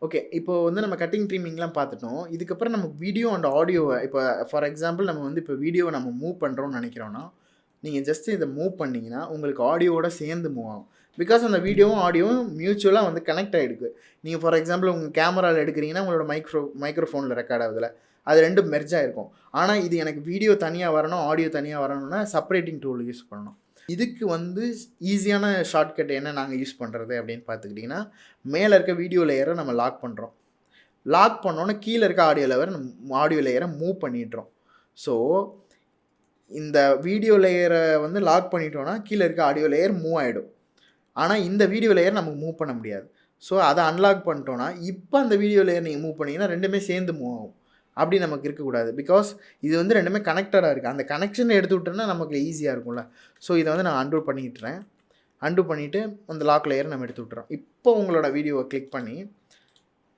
Okay. இப்போ வந்து நம்ம கட்டிங், ட்ரிம்மிங்லாம் பார்த்துட்டோம். இதுக்கப்புறம் நம்ம வீடியோ அண்ட் ஆடியோவ இப்போ ஃபார் எக்ஸாம்பிள் நம்ம வந்து இப்போ வீடியோவ நம்ம மூவ் பண்றோம்னு நெனைக்கிறோம்னா, நீங்க ஜஸ்ட் இத மூவ் பண்ணீங்கன்னா, உங்களுக்கு ஆடியோவோட சேர்ந்து மூவ் ஆகும். பிகாஸ் அந்த வீடியோவும், ஆடியோவும் மியூச்சுவலா வந்து கனெக்ட் ஆயிருக்கு. நீங்க ஃபார் எக்ஸாம்பிள் உங்க கேமரால எடுக்கிறீங்கன்னா, உங்களோட மைக்ரோஃபோன்ல ரெக்கார்ட் ஆகுதுல. அது 2ம் மெர்ஜ் ஆயிருக்கும். ஆனா இது எனக்கு வீடியோ தனியா வரணும், ஆடியோ தனியா வரணும்னா செப்பரேட்டிங் டூல் யூஸ் பண்ணணும். இதுக்கு வந்து ஈஸியான ஷார்ட்கட் என்ன நாங்க யூஸ் பண்றது அப்படின்னு பார்த்துக்கிட்டீங்கன்னா, மேல இருக்க வீடியோ லேயர நம்ம லாக் பண்றோம். லாக் பண்ணோனே கீழ இருக்க ஆடியோ லேயர மூவ் பண்ணிடுறோம். ஸோ, இந்த வீடியோ லேயர வந்து லாக் பண்ணிட்டோம்னா, கீழ இருக்க ஆடியோ லேயர் மூவ் ஆயிடும். ஆனா, இந்த வீடியோ லேயர் நமக்கு மூவ் பண்ண முடியாது. ஸோ, அத அன்லாக் பண்ணிட்டோம்னா, இப்ப அந்த வீடியோ லேயர் நீங்க மூவ் பண்ணீங்கன்னா 2மே சேர்ந்து மூவ் ஆகும். அப்படி நமக்கு இருக்கக்கூடாது. பிகாஸ் இது வந்து 2மே கனெக்டடா இருக்கு. அந்த கனெக்ஷன எடுத்து விட்டோம்னா நமக்கு ஈஸியா இருக்கும்ல. ஸோ, இத வந்து நான் அன்டூ பண்ணிட்றேன். அன்டூ பண்ணிட்டு அந்த லாக் லேயர நம்ம எடுத்து விட்டுறோம். இப்போ உங்களோட வீடியோவ கிளிக் பண்ணி,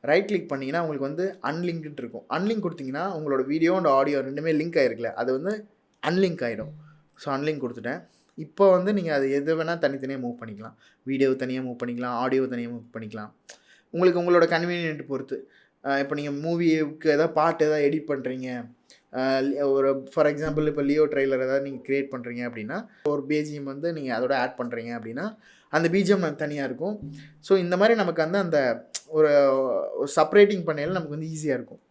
ரைட் கிளிக் பண்ணீங்கன்னா, உங்களுக்கு வந்து அன்லிங்க்டுன்னு இருக்கும். அன்லிங்க் குடுத்தீங்கன்னா, உங்களோட வீடியோ அண்ட் ஆடியோ 2மே லிங்க் ஆயிருக்குல்ல. அது வந்து அன்லிங்க் ஆயிடும். ஸோ, அன்லிங்க் குடுத்துட்டேன். இப்போ வந்து நீங்க அது எது வேணா தனித்தனியா மூவ் பண்ணிக்கலாம். வீடியோவ தனியா மூவ் பண்ணிக்கலாம். ஆடியோவ தனியா மூவ் பண்ணிக்கலாம். உங்களுக்கு உங்களோட கன்வீனியன்ட் பொறுத்து. இப்போ நீங்க மூவிக்கு ஏதாவது பாட்டு ஏதாவது எடிட் பண்றீங்க. ஒரு ஃபார் எக்ஸாம்பிள் இப்போ லியோ ட்ரெய்லர் ஏதாவது நீங்க கிரியேட் பண்றீங்க அப்படின்னா, ஒரு பிஜிஎம் வந்து நீங்க அதோட ஆட் பண்றீங்க அப்படின்னா, அந்த பிஜிஎம் தனியா இருக்கும். ஸோ, இந்த மாரி நமக்கு வந்து அந்த ஒரு செப்பரேட்டிங் பண்ணையில நமக்கு வந்து ஈஸியா இருக்கும்.